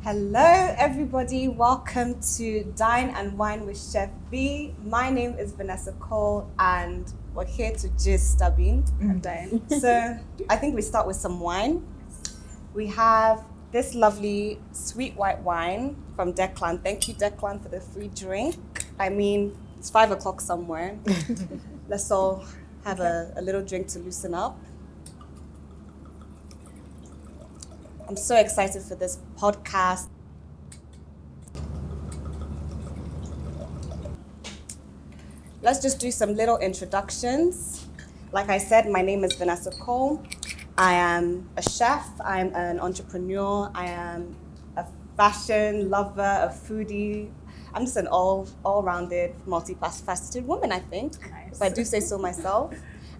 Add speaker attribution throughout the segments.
Speaker 1: Hello everybody, welcome to Dine and Wine with Chef Vee. My name is Vanessa Cole and we're here to gist Sabine and Dine. So I think we start with some wine. We have this lovely sweet white wine from Declan. Thank you Declan for the free drink. I mean, it's 5 o'clock somewhere. Let's all have a little drink to loosen up. I'm so excited for this podcast. Let's just do some little introductions. Like I said, my name is Vanessa Cole. I am a chef, I'm an entrepreneur, I am a fashion lover, a foodie. I'm just an all-rounded, multifaceted woman, I think, if I do say so myself.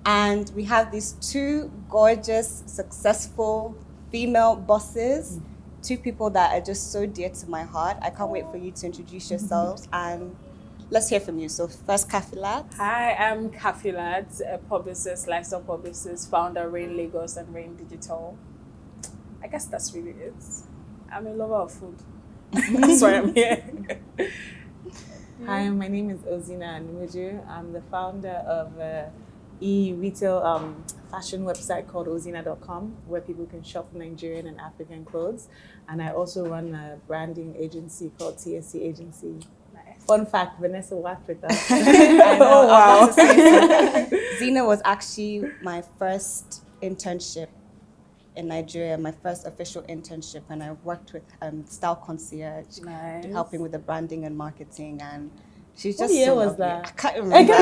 Speaker 1: And we have these two gorgeous, successful female bosses, two people that are just so dear to my heart. I can't wait for you to introduce yourselves and let's hear from you. So first, Kafilat.
Speaker 2: Hi, I'm Kafilat, a publicist, lifestyle publicist, founder, Rain Lagos and Rain Digital. I guess that's really it. I'm a lover of food. That's why I'm here.
Speaker 3: Hi, my name is Ozinna and I'm the founder of e-retail fashion website called Ozinna.com, where people can shop Nigerian and African clothes. And I also run a branding agency called TSC Agency.
Speaker 2: Nice.
Speaker 3: Fun fact, Vanessa worked with us.
Speaker 1: Oh, wow. Zina was actually my first internship in Nigeria, my first official internship, and I worked with Style Concierge, helping with the branding and marketing, and she's just
Speaker 3: What year
Speaker 1: so
Speaker 3: was
Speaker 1: lovely.
Speaker 3: that?
Speaker 1: I can't remember.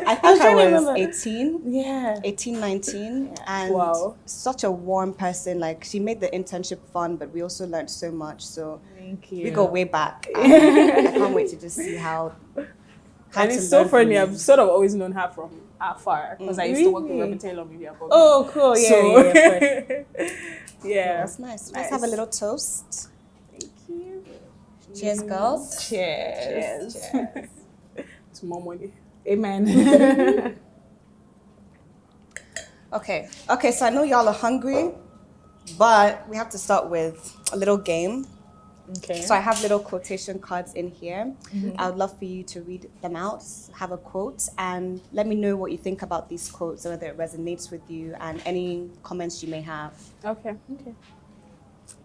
Speaker 1: I think I was 18.
Speaker 3: Yeah.
Speaker 1: 18, 19.
Speaker 3: Yeah.
Speaker 1: And
Speaker 2: Wow.
Speaker 1: such a warm person. Like, she made the internship fun, but we also learned so much. So
Speaker 3: Thank you.
Speaker 1: we go way back. And I can't wait to just see how
Speaker 2: And
Speaker 1: to
Speaker 2: it's so
Speaker 1: learn from
Speaker 2: funny,
Speaker 1: you.
Speaker 2: I've sort of always known her from afar because I used to work with
Speaker 3: Really?
Speaker 2: Taylor Media.
Speaker 3: Oh, cool. Yeah,
Speaker 2: So,
Speaker 3: yeah.
Speaker 2: yeah.
Speaker 1: That's nice. Let's have a little toast.
Speaker 2: Thank you.
Speaker 1: Cheers, girls.
Speaker 3: Cheers.
Speaker 2: Cheers. To more money.
Speaker 3: Amen.
Speaker 1: Okay, so I know y'all are hungry, but we have to start with a little game.
Speaker 3: Okay.
Speaker 1: So I have little quotation cards in here. I would love for you to read them out, have a quote, and let me know what you think about these quotes, whether it resonates with you, and any comments you may have.
Speaker 2: Okay.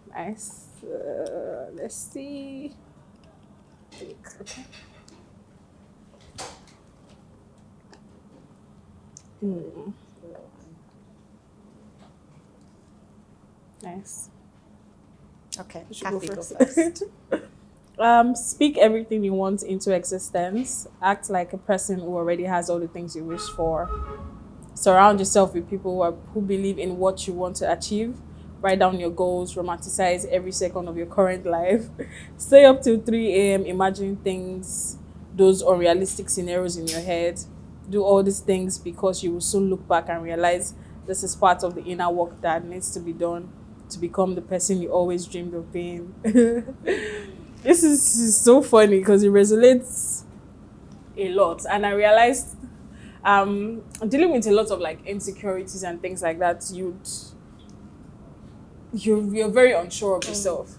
Speaker 2: Nice. Let's see. Okay. Nice.
Speaker 1: Okay,
Speaker 2: You should go
Speaker 1: Kathy, go
Speaker 2: first.
Speaker 1: first.
Speaker 2: Speak everything you want into existence. Act like a person who already has all the things you wish for. Surround yourself with people who believe in what you want to achieve. Write down your goals. Romanticize every second of your current life. Stay up till 3 a.m. imagining things, those unrealistic scenarios in your head. Do all these things because you will soon look back and realize this is part of the inner work that needs to be done to become the person you always dreamed of being. This is so funny because it resonates a lot, and I realized dealing with a lot of like insecurities and things like that, you're very unsure of yourself.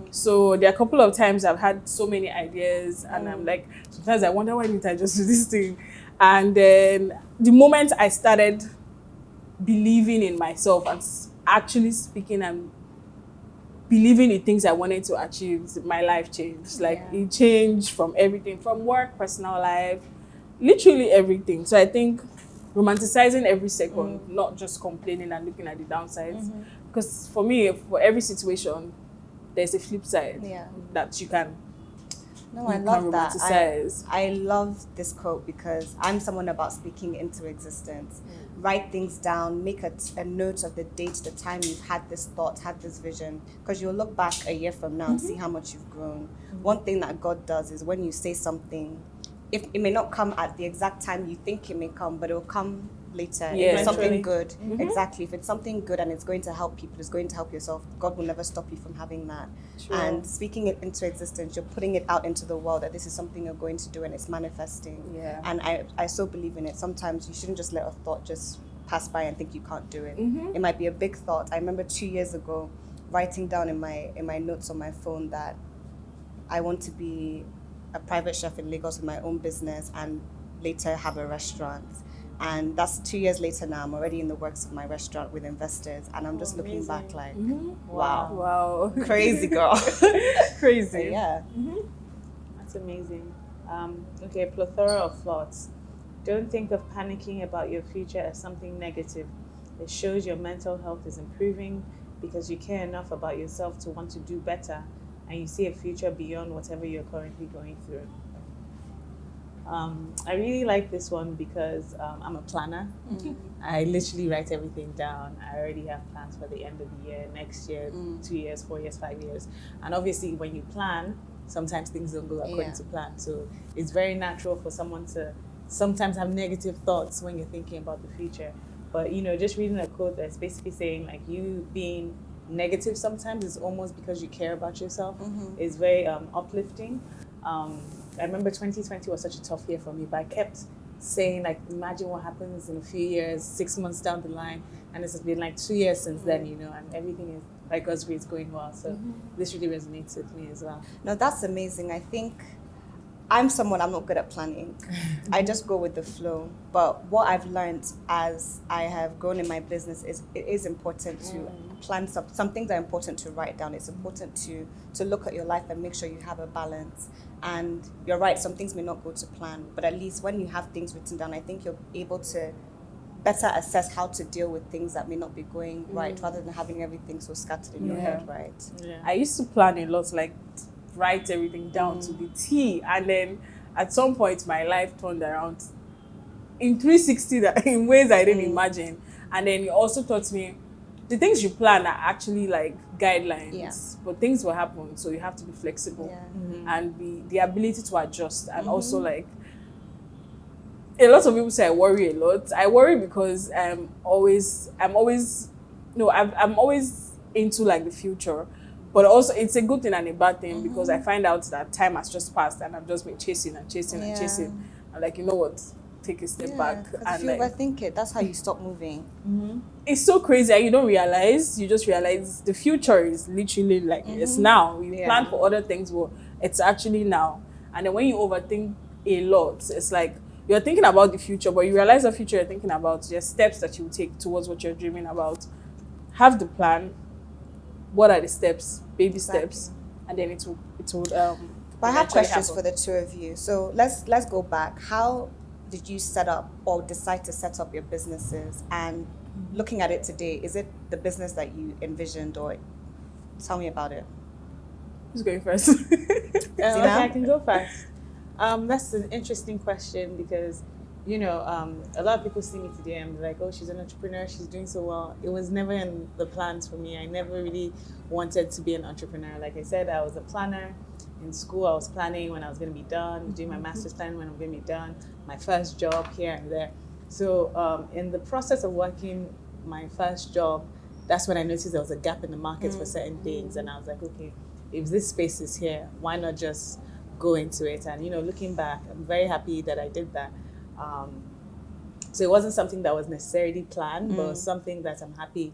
Speaker 2: So there are a couple of times I've had so many ideas and I'm like, sometimes I wonder, why didn't I just do this thing? And then the moment I started believing in myself and actually speaking and believing in things I wanted to achieve, my life changed. Like it changed from everything, from work, personal life, literally everything. So I think romanticizing every second, not just complaining and looking at the downsides. Because for me, for every situation, there's a flip side that you can.
Speaker 1: No, I love that.
Speaker 2: Romanticize.
Speaker 1: I love this quote because I'm someone about speaking into existence. Write things down, make a note of the date, the time you've had this thought, had this vision, because you'll look back a year from now and see how much you've grown. One thing that God does is when you say something, if it may not come at the exact time you think it may come, but it will come later. If it's something good, exactly. If it's something good and it's going to help people, it's going to help yourself, God will never stop you from having that.
Speaker 2: True.
Speaker 1: And speaking it into existence, you're putting it out into the world that this is something you're going to do and it's manifesting.
Speaker 2: Yeah.
Speaker 1: And I so believe in it. Sometimes you shouldn't just let a thought just pass by and think you can't do it. It might be a big thought. I remember 2 years ago writing down in my notes on my phone that I want to be a private chef in Lagos with my own business and later have a restaurant. And that's 2 years later now. I'm already in the works of my restaurant with investors, and I'm just looking back like, wow,
Speaker 2: Wow.
Speaker 1: crazy girl.
Speaker 2: Crazy.
Speaker 1: Yeah.
Speaker 3: That's amazing. Okay, plethora of thoughts. Don't think of panicking about your future as something negative. It shows your mental health is improving because you care enough about yourself to want to do better, and you see a future beyond whatever you're currently going through. I really like this one because I'm a planner. I literally write everything down. I already have plans for the end of the year, next year, 2 years, 4 years, 5 years. And obviously when you plan, sometimes things don't go according to plan. So it's very natural for someone to sometimes have negative thoughts when you're thinking about the future. But just reading a quote that's basically saying like you being negative sometimes is almost because you care about yourself. Is very uplifting. I remember 2020 was such a tough year for me, but I kept saying like, imagine what happens in a few years, 6 months down the line, and this has been like 2 years since then, and everything is by God's grace going well. So this really resonates with me as well.
Speaker 1: No, that's amazing. I think I'm not good at planning. I just go with the flow. But what I've learned as I have grown in my business is it is important to plan. Some things are important to write down. It's important to look at your life and make sure you have a balance. And you're right, some things may not go to plan, but at least when you have things written down, I think you're able to better assess how to deal with things that may not be going right, rather than having everything so scattered in your head, right?
Speaker 3: Yeah.
Speaker 2: I used to plan a lot, like write everything down to the T, and then at some point my life turned around in 360 in ways I didn't imagine. And then it also taught me the things you plan are actually like guidelines, but things will happen, so you have to be flexible and the ability to adjust. And also, like, a lot of people say I worry a lot. I worry because I'm always into like the future, but also it's a good thing and a bad thing because I find out that time has just passed and I've just been chasing and chasing and chasing. I'm like, you know what? Take a step back.
Speaker 1: And if you overthink it, that's how you stop moving.
Speaker 2: It's so crazy and you don't realize. You just realize the future is literally like it's now. You plan for other things, but it's actually now. And then when you overthink a lot, it's like you're thinking about the future, but you realize the future you're thinking about just steps that you take towards what you're dreaming about. Have the plan. What are the steps? Baby steps, and then it will.
Speaker 1: But I have questions for the two of you. So let's go back. How did you set up or decide to set up your businesses? And looking at it today, is it the business that you envisioned, or tell me about it?
Speaker 2: Who's going first?
Speaker 3: Okay, I can go first. That's an interesting question because, a lot of people see me today and be like, oh, she's an entrepreneur, she's doing so well. It was never in the plans for me. I never really wanted to be an entrepreneur. Like I said, I was a planner. In school, I was planning when I was going to be done, doing my master's plan when I'm going to be done, my first job here and there. So in the process of working my first job, that's when I noticed there was a gap in the market for certain things. And I was like, okay, if this space is here, why not just go into it? And, looking back, I'm very happy that I did that. So it wasn't something that was necessarily planned, but it was something that I'm happy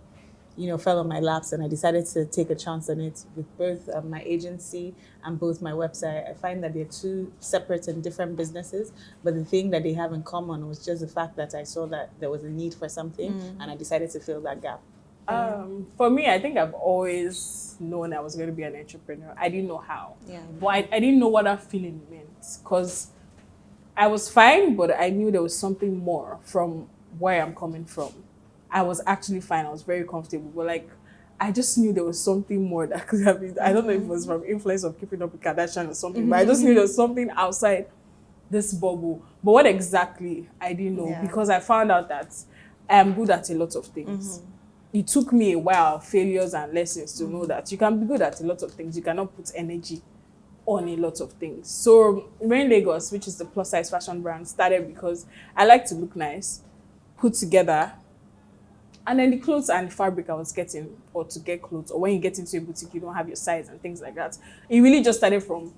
Speaker 3: fell on my laps, and I decided to take a chance on it with both my agency and both my website. I find that they're two separate and different businesses, but the thing that they have in common was just the fact that I saw that there was a need for something, and I decided to fill that gap.
Speaker 2: For me, I think I've always known I was going to be an entrepreneur. I didn't know how, but I didn't know what that feeling meant because I was fine, but I knew there was something more from where I'm coming from. I was actually fine. I was very comfortable. But like, I just knew there was something more that could have been. I don't know if it was from influence of keeping up with Kardashian or something, but I just knew there was something outside this bubble. But what exactly, I didn't know because I found out that I am good at a lot of things. It took me a while, failures and lessons to know that you can be good at a lot of things. You cannot put energy on a lot of things. So Rain Lagos, which is the plus size fashion brand, started because I like to look nice, put together. And then the clothes and the fabric I was getting, or to get clothes, or when you get into a boutique, you don't have your size and things like that. It really just started from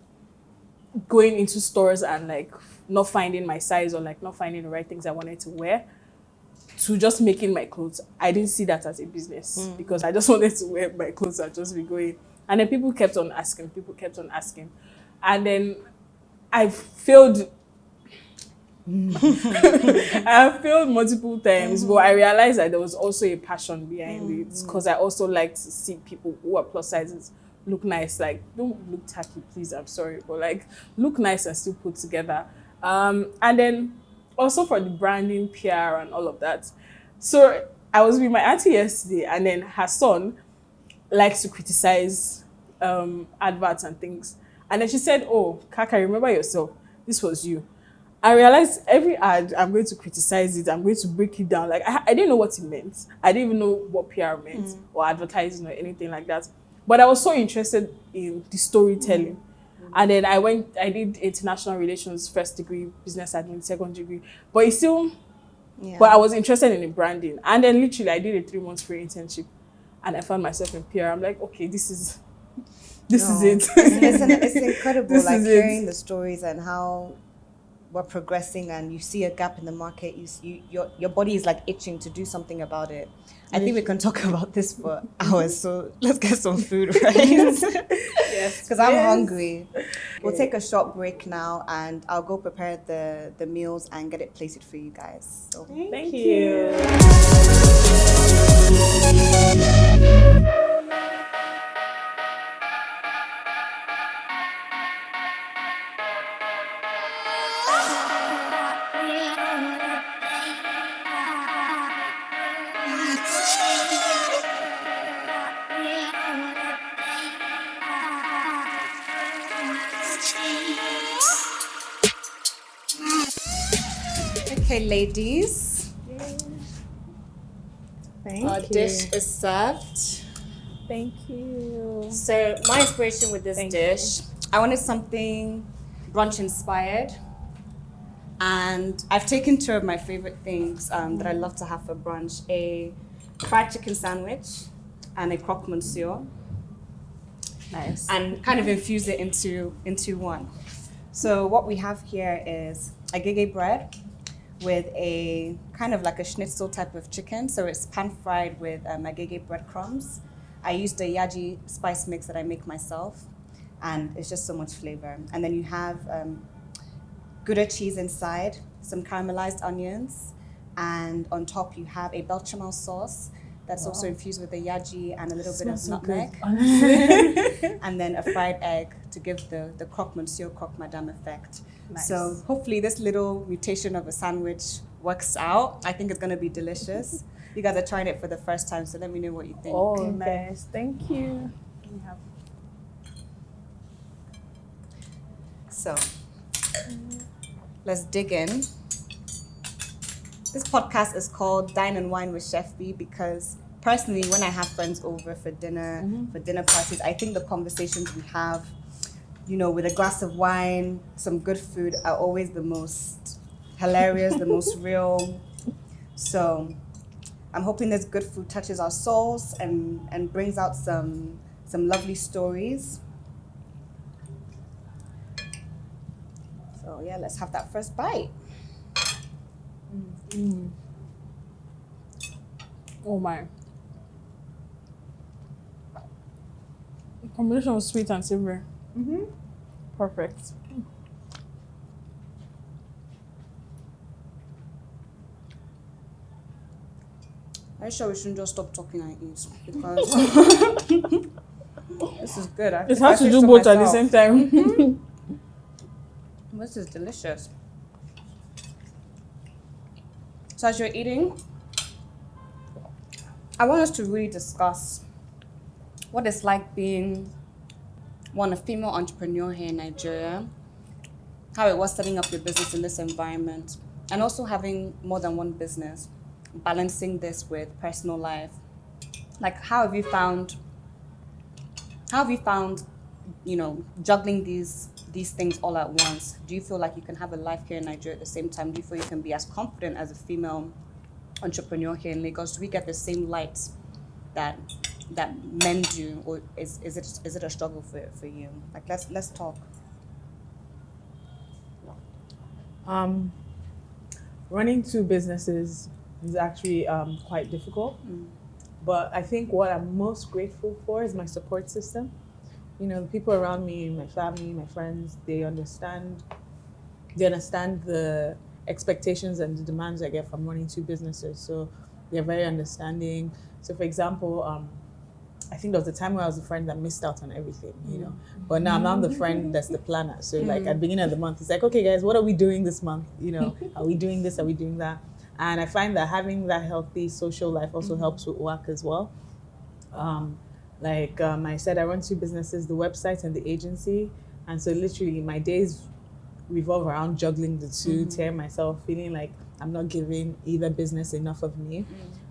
Speaker 2: going into stores and like not finding my size or like not finding the right things I wanted to wear, to just making my clothes, I didn't see that as a business because I just wanted to wear my clothes and just be going. And then people kept on asking. And then I failed. I failed multiple times, but I realized that there was also a passion behind it because I also like to see people who are plus sizes look nice. Like, don't look tacky, please. I'm sorry, but like, look nice and still put together. And then also for the branding, PR, and all of that. So I was with my auntie yesterday, and then her son likes to criticize adverts and things. And then she said, "Oh, Kaka, remember yourself. This was you." I realized every ad, I'm going to criticize it. I'm going to break it down. Like, I didn't know what it meant. I didn't even know what PR meant or advertising or anything like that. But I was so interested in the storytelling. And then I did international relations, first degree, business admin, second degree. But it's still, but I was interested in the branding. And then literally I did a 3 months free internship and I found myself in PR. I'm like, okay, this is it.
Speaker 1: It's incredible,
Speaker 2: This
Speaker 1: like
Speaker 2: is
Speaker 1: hearing
Speaker 2: it.
Speaker 1: the stories and how we're progressing, and you see a gap in the market. Your body is like itching to do something about it. I think we can talk about this for hours. So let's get some food, right?
Speaker 2: Yes.
Speaker 1: Because I'm hungry. We'll take a short break now, and I'll go prepare the meals and get it plated for you guys. So
Speaker 2: Thank you.
Speaker 1: okay, ladies,
Speaker 3: Thank
Speaker 1: our
Speaker 3: you.
Speaker 1: dish is served.
Speaker 2: Thank you.
Speaker 1: So my inspiration with this
Speaker 2: Thank
Speaker 1: dish, I wanted something brunch inspired, and I've taken two of my favorite things that I love to have for brunch: a fried chicken sandwich and a croque monsieur,
Speaker 2: Nice.
Speaker 1: and kind of infuse it into one. So what we have here is a gege bread with a kind of like a schnitzel type of chicken. So it's pan fried with agege breadcrumbs. I used a yaji spice mix that I make myself, and it's just so much flavor. And then you have Gouda cheese inside, some caramelized onions, and on top you have a bechamel sauce that's also infused with a yaji and a little bit of
Speaker 2: Smells so good,
Speaker 1: nutmeg.
Speaker 2: honestly.
Speaker 1: And then a fried egg to give the croque monsieur, croque madame effect.
Speaker 2: Nice.
Speaker 1: So hopefully this little mutation of a sandwich works out. I think it's gonna be delicious. You guys are trying it for the first time, so let me know what you think.
Speaker 2: Oh, nice. Thank you. We have
Speaker 1: So let's dig in. This podcast is called Dine and Wine with Chef Vee because personally, when I have friends over for dinner parties, I think the conversations we have, you know, with a glass of wine, some good food, are always the most hilarious, the most real. So I'm hoping this good food touches our souls and brings out some lovely stories. So yeah, let's have that first bite.
Speaker 2: Oh my. The combination of sweet and savory. Perfect.
Speaker 1: Are you sure we shouldn't just stop talking and eat? Because this is good.
Speaker 2: It's hard to do both at the same time.
Speaker 1: This is delicious. So as you're eating, I want us to really discuss what it's like being a female entrepreneur here in Nigeria, how it was setting up your business in this environment, and also having more than one business, balancing this with personal life. Like, how have you found, you know, juggling these things all at once? Do you feel like you can have a life here in Nigeria at the same time? Do you feel you can be as confident as a female entrepreneur here in Lagos? Do we get the same light that men do, or is it a struggle for you? Like, let's talk.
Speaker 3: Running two businesses is actually quite difficult. But I think what I'm most grateful for is my support system. You know, the people around me, my family, my friends, they understand the expectations and the demands I get from running two businesses. So they're very understanding. So for example, I think there was a time where I was the friend that missed out on everything, you know. But now I'm not the friend that's the planner. So like at the beginning of the month, it's like, okay guys, what are we doing this month? You know, are we doing this? Are we doing that? And I find that having that healthy social life also helps with work as well. I said, I run two businesses, the website and the agency. And so literally my days revolve around juggling the two, tearing myself, feeling like I'm not giving either business enough of me.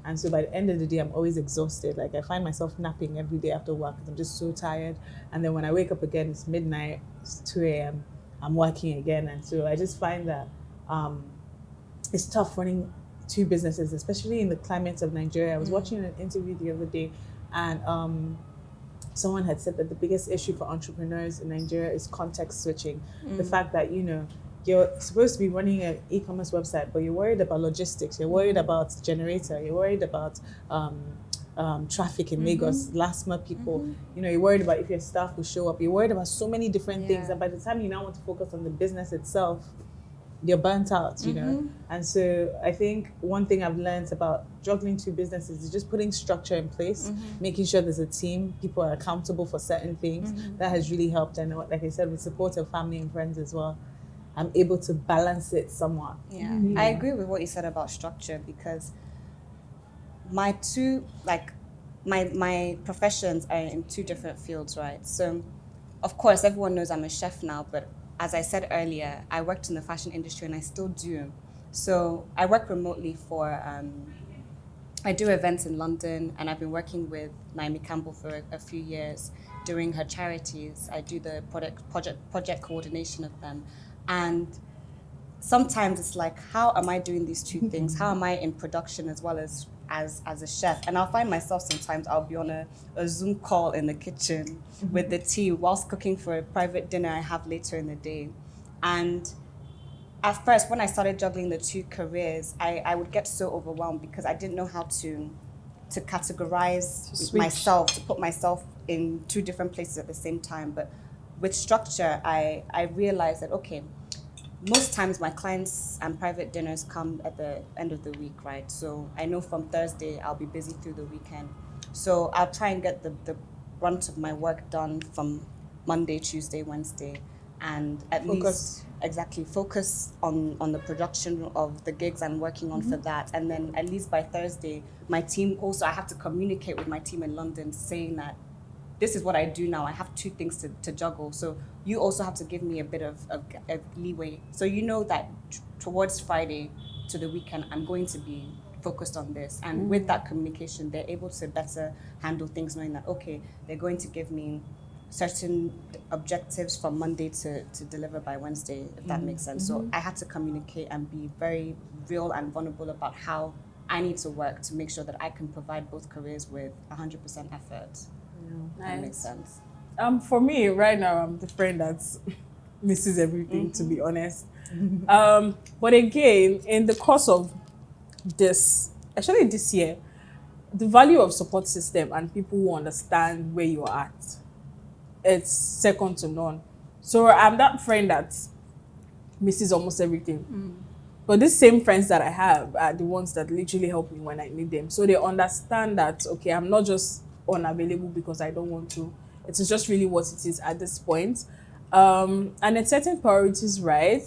Speaker 3: And so by the end of the day, I'm always exhausted. Like I find myself napping every day after work because I'm just so tired. And then when I wake up again, it's midnight, it's 2 a.m., I'm working again. And so I just find that it's tough running two businesses, especially in the climate of Nigeria. I was watching an interview the other day, and someone had said that the biggest issue for entrepreneurs in Nigeria is context switching. The fact that, you know, you're supposed to be running an e-commerce website, but you're worried about logistics, you're worried about generator, you're worried about traffic in Lagos, last month people, you know, you're worried about if your staff will show up, you're worried about so many different things, and by the time you now want to focus on the business itself, you're burnt out, you know. And so I think one thing I've learned about juggling two businesses is just putting structure in place, making sure there's a team, people are accountable for certain things. That has really helped. And like I said, with support of family and friends as well, I'm able to balance it somewhat.
Speaker 1: Yeah, I agree with what you said about structure, because my professions are in two different fields, right? So, of course, everyone knows I'm a chef now, but as I said earlier, I worked in the fashion industry and I still do. So I work remotely I do events in London, and I've been working with Naomi Campbell for a few years doing her charities. I do the project coordination of them. And sometimes it's like, how am I doing these two things? How am I in production as well as a chef? And I'll find myself sometimes I'll be on a Zoom call in the kitchen with the tea whilst cooking for a private dinner I have later in the day. And at first, when I started juggling the two careers, I would get so overwhelmed because I didn't know how to categorize myself, to put myself in two different places at the same time. But with structure, I realized that, okay, most times my clients and private dinners come at the end of the week, right? So I know from Thursday I'll be busy through the weekend. So I'll try and get the brunt of my work done from Monday, Tuesday, Wednesday, and at least focus on the production of the gigs I'm working on for that. And then at least by Thursday, my team also, I have to communicate with my team in London saying that this is what I do now. I have two things to juggle. So you also have to give me a bit of leeway. So you know that towards Friday to the weekend, I'm going to be focused on this. And with that communication, they're able to better handle things, knowing that, okay, they're going to give me certain objectives from Monday to deliver by Wednesday, if that makes sense. So I had to communicate and be very real and vulnerable about how I need to work to make sure that I can provide both careers with 100% effort. That makes sense.
Speaker 2: For me, right now, I'm the friend that misses everything, to be honest. But again, in the course of this, especially this year, the value of support system and people who understand where you're at, it's second to none. So I'm that friend that misses almost everything. But these same friends that I have are the ones that literally help me when I need them. So they understand that, okay, I'm not just unavailable because I don't want to. It is just really what it is at this point. And it's setting priorities right.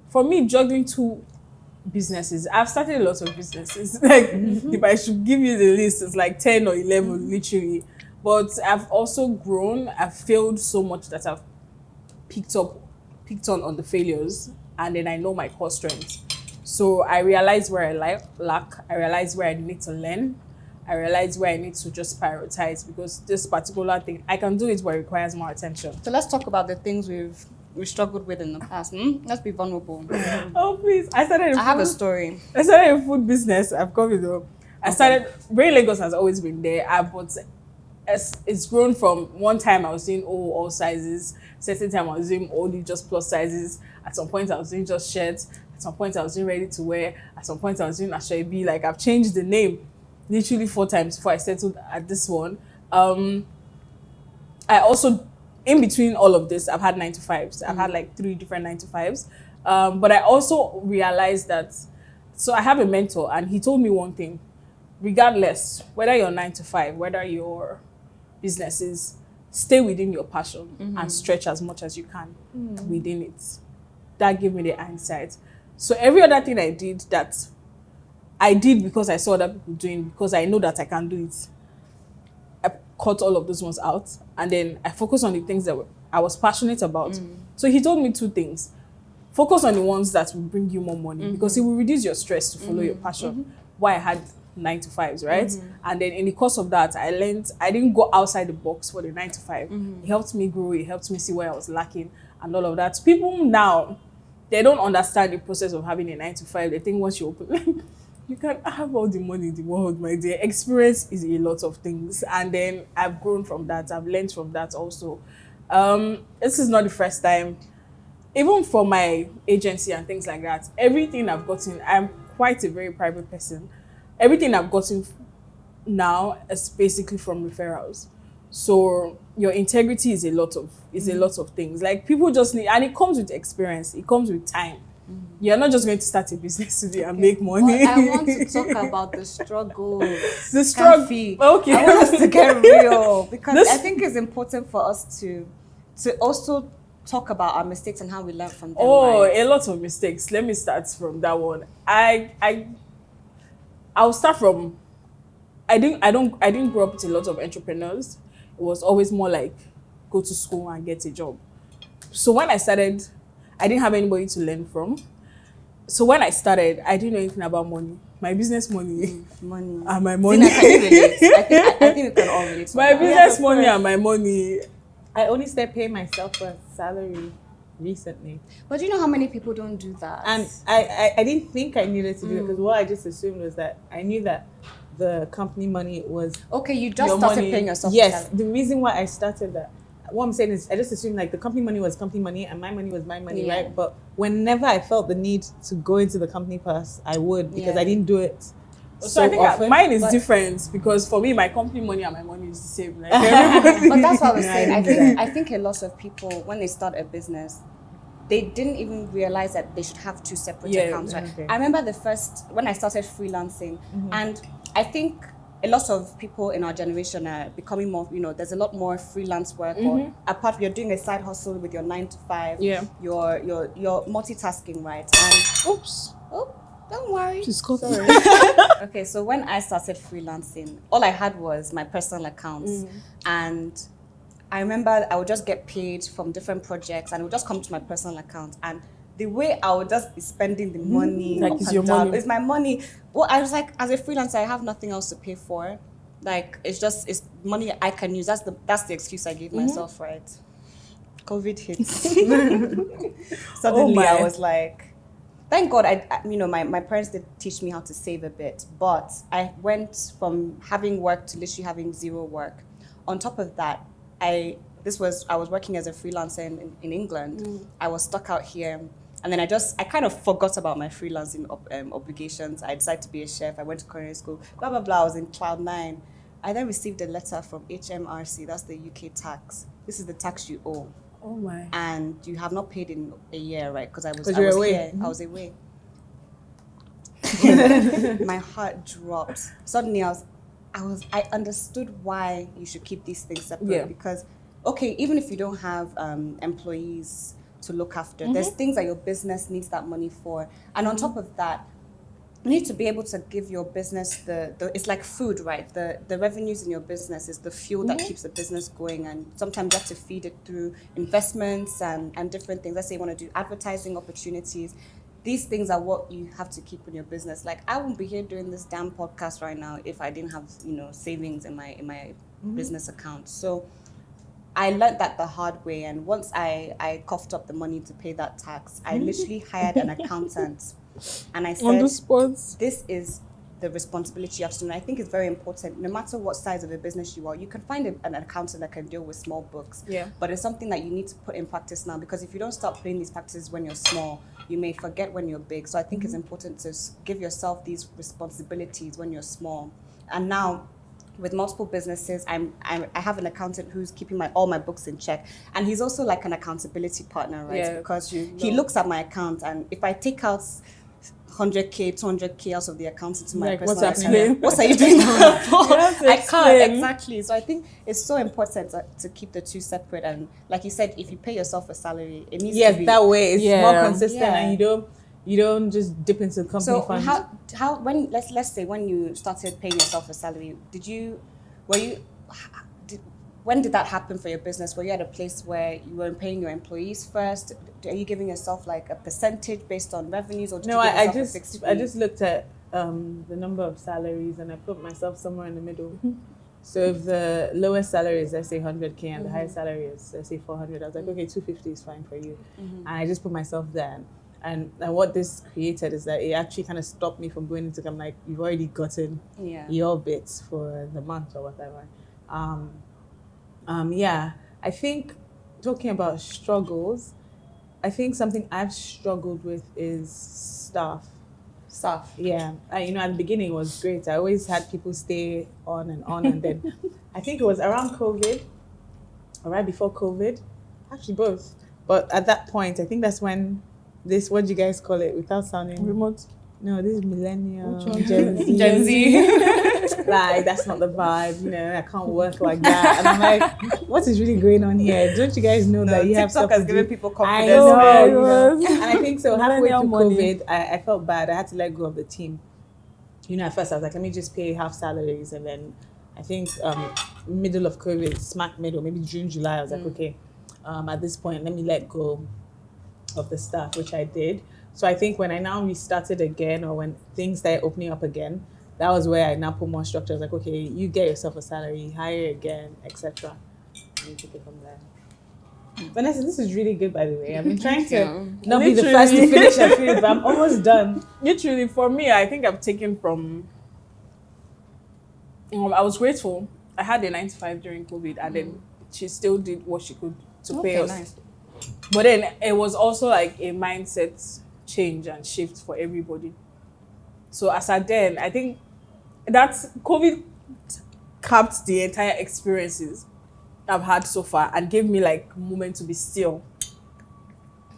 Speaker 2: For me, juggling two businesses, I've started a lot of businesses. Like, if I should give you the list, it's like 10 or 11, literally. But I've also grown. I've failed so much that I've picked on the failures, and then I know my core strengths. So I realize where I lack. I realize where I need to learn. I realize where I need to just prioritize, because this particular thing, I can do it, but it requires more attention.
Speaker 1: So let's talk about the things we've struggled with in the past. Let's be vulnerable.
Speaker 2: Oh, please. I
Speaker 1: have a story.
Speaker 2: I started a food business. I've got it up. Brain Lagos has always been there, but it's grown from one time I was doing all sizes, second time I was doing only just plus sizes, at some point I was doing just shirts, At some point I was doing ready to wear. At some point I was doing Ashwebi. Like I've changed the name literally 4 times before I settled at this one. I also, in between all of this, I've had 9 to 5s. I've had like 3 different 9 to 5s. But I also realized that, so I have a mentor and he told me one thing, regardless, whether you're 9 to 5, whether your business is, stay within your passion and stretch as much as you can within it. That gave me the insight. So every other thing I did that I did because I saw other people doing, because I know that I can do it, I cut all of those ones out, and then I focused on the things that I was passionate about. So he told me 2 things. Focus on the ones that will bring you more money, because it will reduce your stress to follow your passion. Why I had 9 to 5s, right? And then in the course of that, I learned, I didn't go outside the box for the 9 to 5. It helped me grow, it helped me see where I was lacking and all of that. People now, they don't understand the process of having a 9 to 5. They think once you open, you can have all the money in the world, my dear. Experience is a lot of things. And then I've grown from that. I've learned from that also. This is not the first time. Even for my agency and things like that, everything I've gotten, I'm quite a very private person. Everything I've gotten now is basically from referrals. So your integrity is a lot of things. Like people just need, and it comes with experience. It comes with time. You're not just going to start a business today and make money.
Speaker 1: Well, I want to talk about the struggle.
Speaker 2: The struggle. Okay.
Speaker 1: I want us to get real, because I think it's important for us to also talk about our mistakes and how we learn from them.
Speaker 2: Oh,
Speaker 1: right?
Speaker 2: a lot of mistakes. Let me start from that one. I'll start from, I didn't grow up with a lot of entrepreneurs. It was always more like go to school and get a job. So when I started, I didn't have anybody to learn from. So when I started, I didn't know anything about money. My business money.
Speaker 1: Money.
Speaker 2: And my money.
Speaker 1: Zina, can you relate? I think we can all relate.
Speaker 2: My business money and my money.
Speaker 3: I only started paying myself a salary recently.
Speaker 1: But do you know how many people don't do that?
Speaker 3: And I didn't think I needed to do it, because what I just assumed was that I knew that the company money was
Speaker 1: okay, you just
Speaker 3: your
Speaker 1: started
Speaker 3: money.
Speaker 1: paying yourself.
Speaker 3: Yes, the reason why I started that, what I'm saying is I just assumed like the company money was company money and my money was my money,
Speaker 1: Yeah.
Speaker 3: right? But whenever I felt the need to go into the company purse, I would, because
Speaker 1: Yeah.
Speaker 3: I didn't do it.
Speaker 2: So I think
Speaker 3: often,
Speaker 2: mine is
Speaker 3: but-
Speaker 2: different, because for me, my company money and my money is the same. Like everybody.
Speaker 1: But that's what I was
Speaker 3: Yeah,
Speaker 1: saying.
Speaker 3: I
Speaker 1: I
Speaker 3: do
Speaker 1: think
Speaker 3: that.
Speaker 1: I think a lot of people, when they start a business, they didn't even realize that they should have 2 separate
Speaker 2: Yeah,
Speaker 1: accounts. Right?
Speaker 3: okay.
Speaker 1: I remember when I started freelancing, and I think a lot of people in our generation are becoming more, there's a lot more freelance work, or apart, you're doing a side hustle with your 9 to 5.
Speaker 2: Yeah.
Speaker 1: You're multitasking, right? And
Speaker 2: Oops.
Speaker 1: oh, don't worry.
Speaker 2: She's caught.
Speaker 1: Okay, so when I started freelancing, all I had was my personal accounts. And I remember I would just get paid from different projects, and it would just come to my personal account. And the way I would just be spending the money,
Speaker 2: Like
Speaker 1: up
Speaker 2: it's
Speaker 1: and
Speaker 2: your
Speaker 1: down,
Speaker 2: money.
Speaker 1: it's my money. Well, I was like, as a freelancer, I have nothing else to pay for. Like, it's money I can use. That's the excuse I gave myself, right? COVID hit. Suddenly,
Speaker 2: my.
Speaker 1: I was like, thank God, my parents did teach me how to save a bit, but I went from having work to literally having 0 work. On top of that, I was working as a freelancer in England. I was stuck out here, and then I kind of forgot about my freelancing obligations. I decided to be a chef. I went to culinary school, blah, blah, blah. I was in cloud 9. I then received a letter from HMRC, that's the UK tax. This is the tax you owe.
Speaker 2: Oh my.
Speaker 1: And you have not paid in a year, right? Because I was
Speaker 3: away.
Speaker 1: here. I was away. My heart dropped. Suddenly I understood why you should keep these things separate.
Speaker 2: Yeah.
Speaker 1: Because, okay, even if you don't have employees to look after, there's things that your business needs that money for. And on top of that, you need to be able to give your business it's like food, right? The revenues in your business is the fuel that keeps the business going, and sometimes you have to feed it through investments and different things. Let's say you want to do advertising opportunities. These things are what you have to keep in your business. Like, I wouldn't be here doing this damn podcast right now if I didn't have, savings in my business account. So I learned that the hard way, and once I coughed up the money to pay that tax, I literally hired an accountant. And I
Speaker 2: On the
Speaker 1: said,
Speaker 2: spot.
Speaker 1: this is the responsibility you have to do. And I think it's very important, no matter what size of a business you are, you can find an accountant that can deal with small books.
Speaker 2: Yeah.
Speaker 1: But it's something that you need to put in practice now, because if you don't start putting these practices when you're small, you may forget when you're big. So I think it's important to give yourself these responsibilities when you're small. And now, with multiple businesses, I have an accountant who's keeping all my books in check, and he's also like an accountability partner, right?
Speaker 2: Yeah,
Speaker 1: because he looks at my account, and if I take out 100K, 200K out of the account into my personal account, what are you doing that for? I can't, exactly. So I think it's so important to keep the two separate, and like you said, if you pay yourself a salary, it needs to be
Speaker 3: that way it's more consistent, and you don't just dip into the company fund.
Speaker 1: So how when let's say when you started paying yourself a salary, when did that happen for your business? Were you at a place where you were paying your employees first? Are you giving yourself like a percentage based on revenues, or
Speaker 3: I just looked at the number of salaries and I put myself somewhere in the middle. So if the lowest salary is, let's say 100K, and the highest salary is, let's say 400, I was like, okay, 250 is fine for you. And I just put myself there. And what this created is that it actually kind of stopped me from going into, I'm like, you've already gotten your bits for the month or whatever. I think talking about struggles, I think something I've struggled with is staff. Yeah. At the beginning it was great. I always had people stay on, and then I think it was around COVID, or right before COVID, actually both. But at that point, I think that's when what do you guys call it without sounding
Speaker 2: remote?
Speaker 3: No, this is millennial,
Speaker 1: Gen Z.
Speaker 3: Like, that's not the vibe, I can't work like that. And I'm like, what is really going on here? Don't you guys know that you have stuff
Speaker 1: has
Speaker 3: to
Speaker 1: given
Speaker 3: do?
Speaker 1: people confidence.
Speaker 3: I know. And I think so halfway through
Speaker 2: money.
Speaker 3: COVID, I felt bad. I had to let go of the team. At first I was like, let me just pay half salaries. And then I think middle of COVID, smack middle, maybe June, July, I was like, okay, at this point, let me let go of the staff, which I did. So I think when I now restarted again, or when things started opening up again, that was where I now put more structure. I was like, okay, you get yourself a salary, hire again, etc. And you take it from there. Vanessa, this is really good, by the way. I've been trying to not be the first to finish a food, but I'm almost done.
Speaker 2: Literally, for me, I think I've taken from... I was grateful. I had a 9-to-5 during COVID, and then she still did what she could to pay us. Nice. But then it was also like a mindset change and shift for everybody. So as at then, I think that COVID capped the entire experiences I've had so far and gave me like a moment to be still.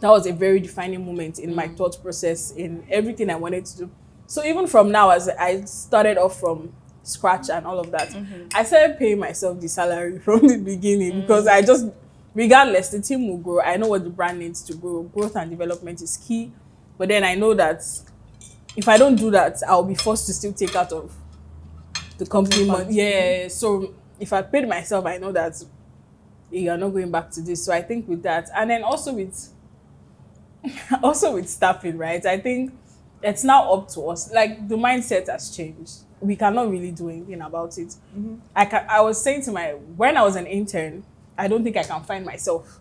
Speaker 2: That was a very defining moment in my thought process, in everything I wanted to do. So even from now, as I started off from scratch and all of that, I started paying myself the salary from the beginning because I just, regardless, the team will grow. I know what the brand needs to grow. Growth and development is key. But then I know that if I don't do that, I'll be forced to still take out of the company money. Yeah. So if I paid myself, I know that you're not going back to this. So I think with that, and then also with staffing, right? I think it's now up to us. Like, the mindset has changed. We cannot really do anything about it. I was saying when I was an intern, I don't think I can find myself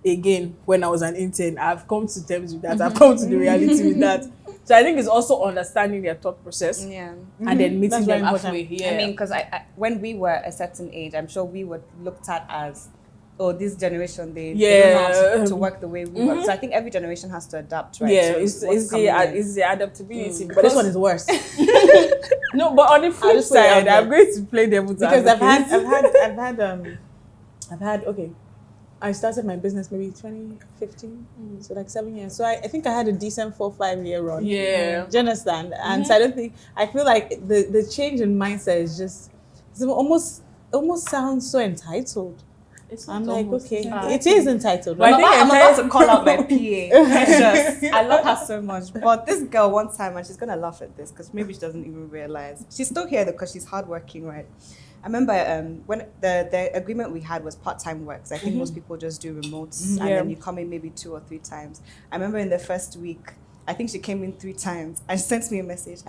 Speaker 2: again when I was an intern. I've come to terms with that. I've come to the reality with that. So I think it's also understanding their thought process, and then meeting them halfway. Yeah.
Speaker 1: I mean, because when we were a certain age, I'm sure we were looked at as, oh, this generation, they don't know how to work the way we work. So I think every generation has to adapt, right?
Speaker 2: Yeah,
Speaker 1: so
Speaker 2: it's the adaptability.
Speaker 3: But this one is worse.
Speaker 2: No, but on the flip side, I'm going to play devil's advocate.
Speaker 3: Because I've had, okay, I started my business maybe 2015, so like 7 years. So I think I had a decent 4-5 year run.
Speaker 2: Yeah.
Speaker 3: Do you understand? And so I feel like the change in mindset is just, it almost sounds so entitled. I'm like, okay, it is entitled.
Speaker 1: Right? I'm about to call out my PA. I love her so much. But this girl, one time, and she's going to laugh at this because maybe she doesn't even realize. She's still here because she's hardworking, right? I remember when the agreement we had was part-time work. So I think most people just do remotes and then you come in maybe 2 or 3 times. I remember in the first week, I think she came in 3 times and she sent me a message.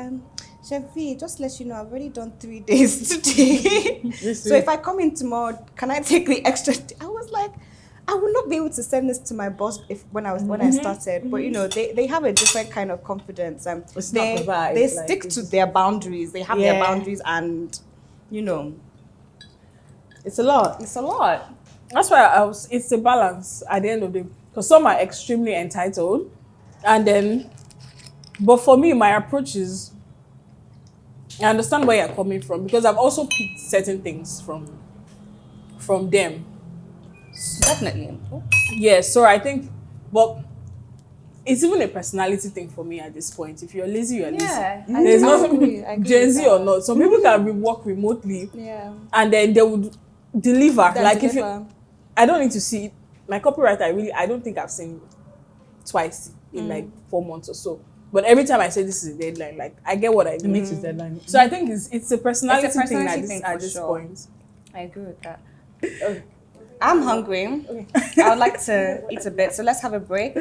Speaker 1: Chef Vee, just let you know, I've already done 3 days today. So if I come in tomorrow, can I take the extra? I was like, I would not be able to send this to my boss when I started. But they have a different kind of confidence. They stick to their boundaries. They have their boundaries, and
Speaker 3: it's a lot.
Speaker 2: It's a lot. That's why it's a balance at the end of the day. Because some are extremely entitled, And then, but for me, my approach is, I understand where you're coming from because I've also picked certain things from them.
Speaker 1: Definitely.
Speaker 2: Yeah, so I think, but it's even a personality thing for me at this point. If you're lazy, you're lazy.
Speaker 1: Yeah,
Speaker 2: There's
Speaker 1: I
Speaker 2: nothing
Speaker 1: agree
Speaker 2: Gen
Speaker 1: with
Speaker 2: Z
Speaker 1: that.
Speaker 2: or not. Some people can work remotely
Speaker 1: Yeah.
Speaker 2: and then they would deliver.
Speaker 1: Then
Speaker 2: like if
Speaker 1: deliver.
Speaker 2: you, I don't need to see my copywriter. I don't think I've seen twice in like 4 months or so. But every time I say this is a deadline, like I get what I mean.
Speaker 3: It makes his deadline.
Speaker 2: So I think it's a personality,
Speaker 1: personality
Speaker 2: thing
Speaker 1: thing
Speaker 2: at
Speaker 1: for
Speaker 2: this
Speaker 1: sure.
Speaker 2: point.
Speaker 1: I agree with that. I'm hungry. I would like to eat a bit, so let's have a break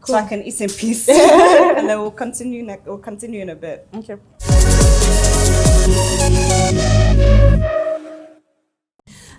Speaker 1: so I can eat in peace, and then we'll continue. We'll continue in a bit.
Speaker 2: Okay.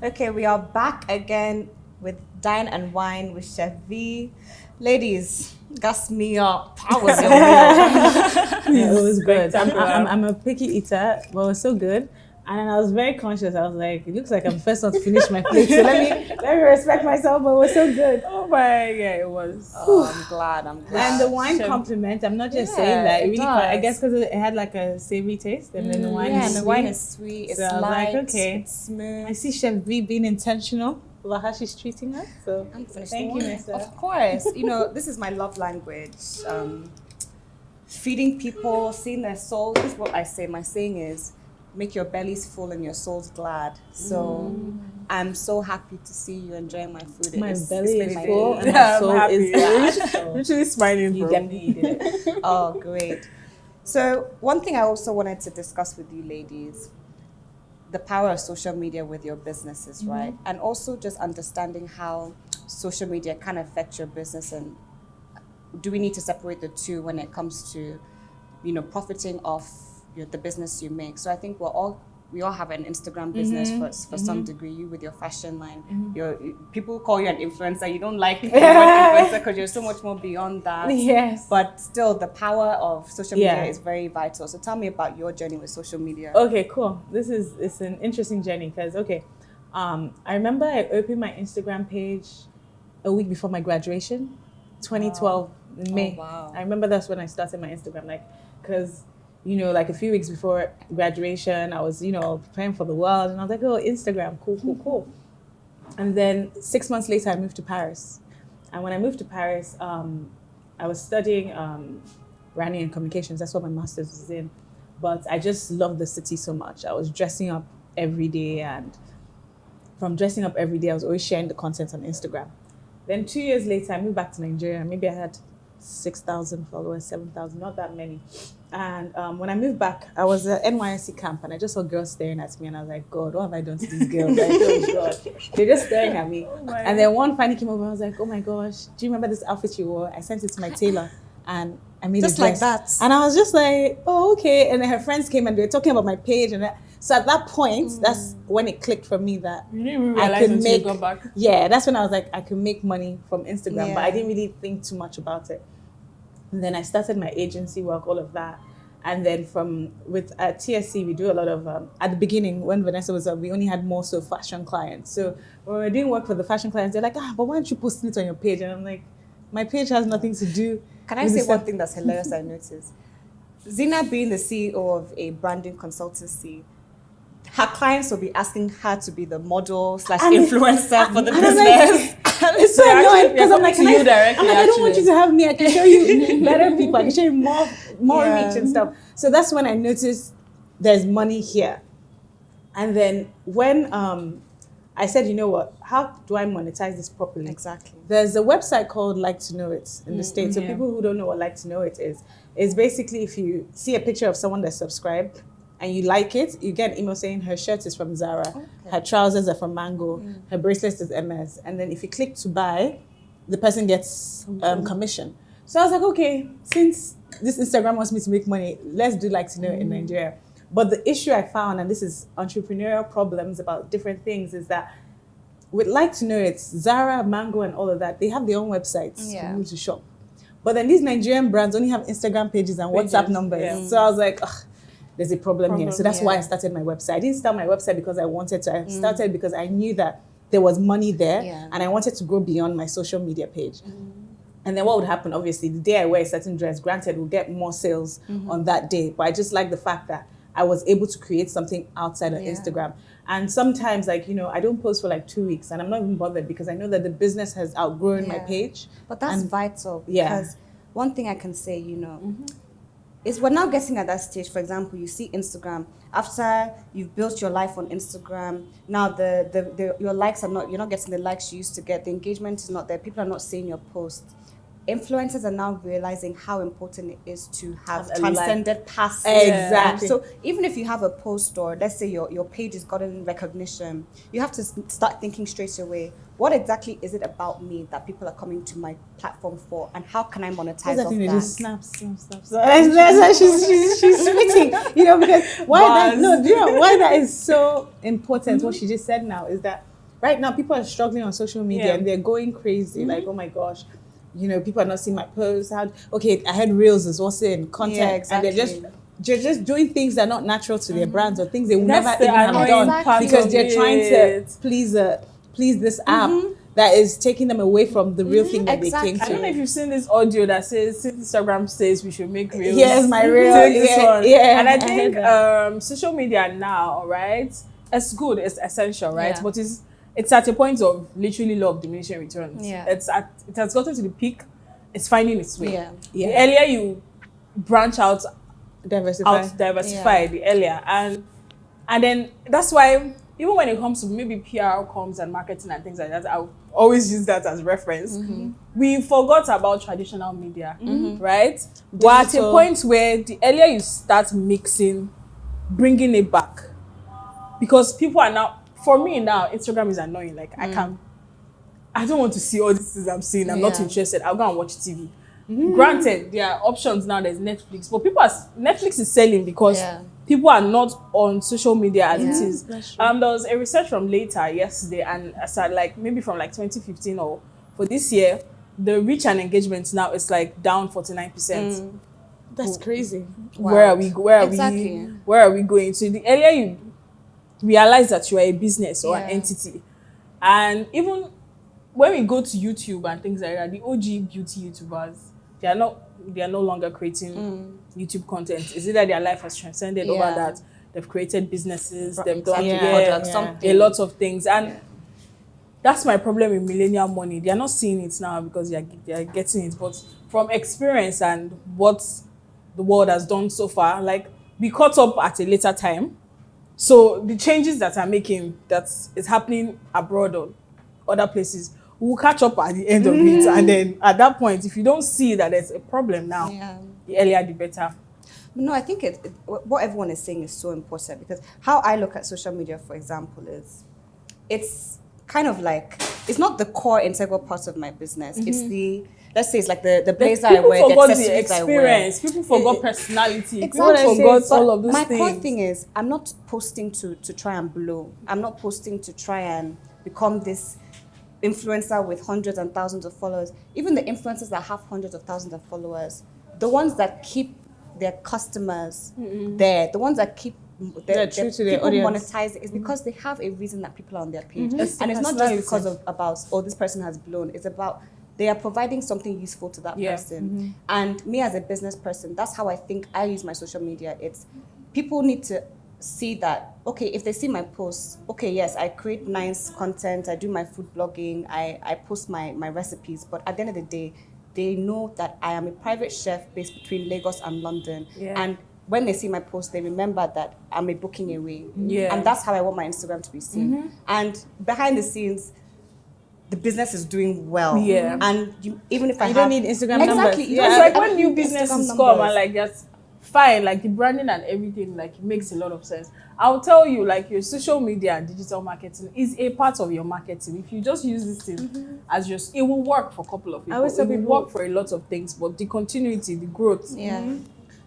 Speaker 1: Okay, we are back again with Dine and Wine with Chef Vee. Ladies, gas me up. How was your meal?
Speaker 3: Yeah, it was good.
Speaker 2: Spectacular.
Speaker 3: I'm a picky eater, but it was so good. And then I was very conscious. I was like, it looks like I'm first one to finish my plate. So let me respect myself, but it was so good.
Speaker 2: Oh my, yeah, it was.
Speaker 1: Oh, I'm glad.
Speaker 3: And the wine compliment, I'm not just saying that. It really, I guess because it had like a savory taste, and then the wine
Speaker 1: yeah,
Speaker 3: is
Speaker 1: and the
Speaker 3: sweet.
Speaker 1: wine is sweet. It's
Speaker 3: So I was
Speaker 1: light.
Speaker 3: like, okay.
Speaker 1: It's smooth.
Speaker 3: I see Chef Vee being intentional about how she's treating us. So
Speaker 1: I'm finished.
Speaker 3: thank you, Mister.
Speaker 1: Of course. You know, this is my love language. Feeding people, seeing their souls. This is what I say. My saying is, make your bellies full and your souls glad. So I'm so happy to see you enjoying my food.
Speaker 3: My
Speaker 1: It's
Speaker 3: belly
Speaker 1: made
Speaker 3: is
Speaker 1: my
Speaker 3: full
Speaker 1: day.
Speaker 3: and my soul
Speaker 2: happy.
Speaker 3: is glad. So
Speaker 2: Literally smiling
Speaker 3: you
Speaker 2: from
Speaker 3: definitely did it.
Speaker 1: Oh, great. So one thing I also wanted to discuss with you ladies, the power of social media with your businesses, right? And also just understanding how social media can affect your business, and do we need to separate the two when it comes to, you know, profiting off the business you make. So I think we all have an Instagram business for some degree. You with your fashion line, people call you an influencer. You don't like the word influencer because you're so much more beyond that.
Speaker 3: Yes.
Speaker 1: But still, the power of social media is very vital. So tell me about your journey with social media.
Speaker 3: Okay, cool. It's an interesting journey because I remember I opened my Instagram page a week before my graduation, 2012 in May.
Speaker 1: Oh, wow.
Speaker 3: I remember that's when I started my Instagram, because you know, like a few weeks before graduation, I was, you know, preparing for the world, and I was like, oh, Instagram, cool. And then 6 months later, I moved to Paris. And when I moved to Paris, I was studying branding and communications. That's what my master's was in. But I just loved the city so much. I was dressing up every day, and from dressing up every day, I was always sharing the content on Instagram. Then 2 years later, I moved back to Nigeria. Maybe I had 6,000 followers, 7,000, not that many. And when I moved back, I was at NYSC camp, and I just saw girls staring at me, and I was like, God, what have I done to these girls? Like, oh God, they're just staring at me. And then one finally came over, and I was like, oh my gosh, do you remember this outfit you wore? I sent it to my tailor, and I made
Speaker 1: Just
Speaker 3: a dress.
Speaker 1: like that.
Speaker 3: And I was just like, oh, okay. And then her friends came, and they were talking about my page, and so at that point, that's when it clicked for me that
Speaker 2: You didn't even
Speaker 3: I
Speaker 2: realize
Speaker 3: could
Speaker 2: until
Speaker 3: make,
Speaker 2: you got back.
Speaker 3: yeah, that's when I was like, I could make money from Instagram,
Speaker 1: Yeah.
Speaker 3: but I didn't really think too much about it. And then I started my agency work, all of that. And then at TSC, we do a lot of, at the beginning, when Vanessa was up, we only had more so fashion clients. So when we were doing work for the fashion clients, they're like, but why aren't you posting it on your page? And I'm like, my page has nothing to do.
Speaker 1: Can I
Speaker 3: with
Speaker 1: say
Speaker 3: the
Speaker 1: one
Speaker 3: stuff.
Speaker 1: thing that's hilarious I noticed? Zina being the CEO of a branding consultancy, her clients will be asking her to be the model / influencer for the
Speaker 3: And I'm
Speaker 1: business.
Speaker 3: like, it's so annoying because I'm like,
Speaker 2: to you directly,
Speaker 3: I don't want you
Speaker 2: actually.
Speaker 3: to have me. I can show you better people. I can show you more
Speaker 1: Yeah.
Speaker 3: reach and stuff. So that's when I noticed there's money here. And then when I said, you know what, how do I monetize this properly?
Speaker 1: Exactly.
Speaker 3: There's a website called Like to Know It in the States. So
Speaker 2: yeah.
Speaker 3: people who don't know what Like to Know It is basically if you see a picture of someone that's subscribed and you like it, you get an email saying her shirt is from Zara, her trousers are from Mango, her bracelet is MS. And then if you click to buy, the person gets commission. So I was like, okay, since this Instagram wants me to make money, let's do Like to Know It in Nigeria. But the issue I found, and this is entrepreneurial problems about different things, is that with Like to Know It, Zara, Mango, and all of that, they have their own websites for people to shop. But then these Nigerian brands only have Instagram pages and WhatsApp numbers.
Speaker 2: yeah.
Speaker 3: So I was like, ugh, there's a problem here. So that's why I started my website. I didn't start my website because I wanted to. I started because I knew that there was money there, and I wanted to go beyond my social media page. And then what would happen? Obviously, the day I wear a certain dress, granted, we'll get more sales on that day. But I just like the fact that I was able to create something outside of Instagram. And sometimes, like, you know, I don't post for like 2 weeks and I'm not even bothered because I know that the business has outgrown my page.
Speaker 1: But that's vital
Speaker 3: Yeah.
Speaker 1: because one thing I can say, you know, is we're now getting at that stage. For example, you see Instagram, after you've built your life on Instagram, now your likes are not, you're not getting the likes you used to get, the engagement is not there, people are not seeing your posts. Influencers are now realizing how important it is to have transcended past.
Speaker 3: Exactly.
Speaker 1: So even if you have a post, or let's say your page has gotten recognition, you have to start thinking straight away, what exactly is it about me that people are coming to my platform for, and how can I monetize off that?
Speaker 3: Just snap. That's she's spitting. You know, because do you know why that is so important? What she just said now is that right now people are struggling on social media and they're going crazy. Like, oh my gosh, you know, people are not seeing my posts. I had reels as what's in content, and they're just doing things that are not natural to their brands, or things they would never even have done because they're trying to please this app that is taking them away from the real thing that they came to.
Speaker 2: I don't know if you've seen this audio that says, since Instagram says we should make reels.
Speaker 3: Yes, my reel.
Speaker 2: And I think social media now, right, it's good, it's essential, right? But it's at a point of literally law of diminishing returns. It has gotten to the peak, it's finding its way. The earlier you branch out, diversify, the earlier. And then that's why, even when it comes to maybe PR comms and marketing and things like that, I'll always use that as reference. We forgot about traditional media, right? But at a point where the earlier you start mixing, bringing it back, because people are now, for me now, Instagram is annoying. Like, I don't want to see all these things I'm seeing. I'm not interested. I'll go and watch TV. Granted, there are options now. There's Netflix, but Netflix is selling because people are not on social media as it is. There was a research from Later yesterday, and I said, like, maybe from like 2015 or for this year, the reach and engagement now is like down 49%.
Speaker 3: That's crazy.
Speaker 2: Where are we going? So the earlier you realize that you are a business or an entity, and even when we go to YouTube and things like that, the OG beauty YouTubers, they are no longer creating YouTube content. Is it that their life has transcended over that? They've created businesses, they've done a lot of things, and that's my problem with millennial money. They are not seeing it now because they are getting it, but from experience and what the world has done so far, like, we caught up at a later time. So the changes that are making, that is happening abroad or other places, we'll catch up at the end of it. And then at that point, if you don't see that there's a problem now, the earlier the better.
Speaker 1: No, I think what everyone is saying is so important, because how I look at social media, for example, is it's kind of like, it's not the core integral part of my business. It's the, let's say it's like the blazer I wear, the accessories I wear.
Speaker 2: People forgot personality.
Speaker 1: Exactly.
Speaker 2: People forgot all of those things.
Speaker 1: My core thing is, I'm not posting to try and blow. I'm not posting to try and become this influencer with hundreds and thousands of followers. Even the influencers that have hundreds of thousands of followers, the ones that keep their customers there, the ones that keep
Speaker 3: true to their audience,
Speaker 1: monetize it, is because they have a reason that people are on their page. And it's not just because of about, oh, this person has blown. It's about they are providing something useful to that person. And me as a business person, that's how I think I use my social media. It's people need to see that, okay, if they see my posts, okay, yes, I create nice content, I do my food blogging, I post my recipes, but at the end of the day, they know that I am a private chef based between Lagos and London. And when they see my post, they remember that I'm a booking away. And that's how I want my Instagram to be seen. And behind the scenes, the business is doing well. And even if you
Speaker 3: don't need Instagram numbers.
Speaker 2: It's like when new businesses come and like that's fine, like the branding and everything, like it makes a lot of sense. I'll tell you, like, your social media and digital marketing is a part of your marketing. If you just use this thing as just, it will work for a couple of people. It will work for a lot of things, but the continuity, the growth.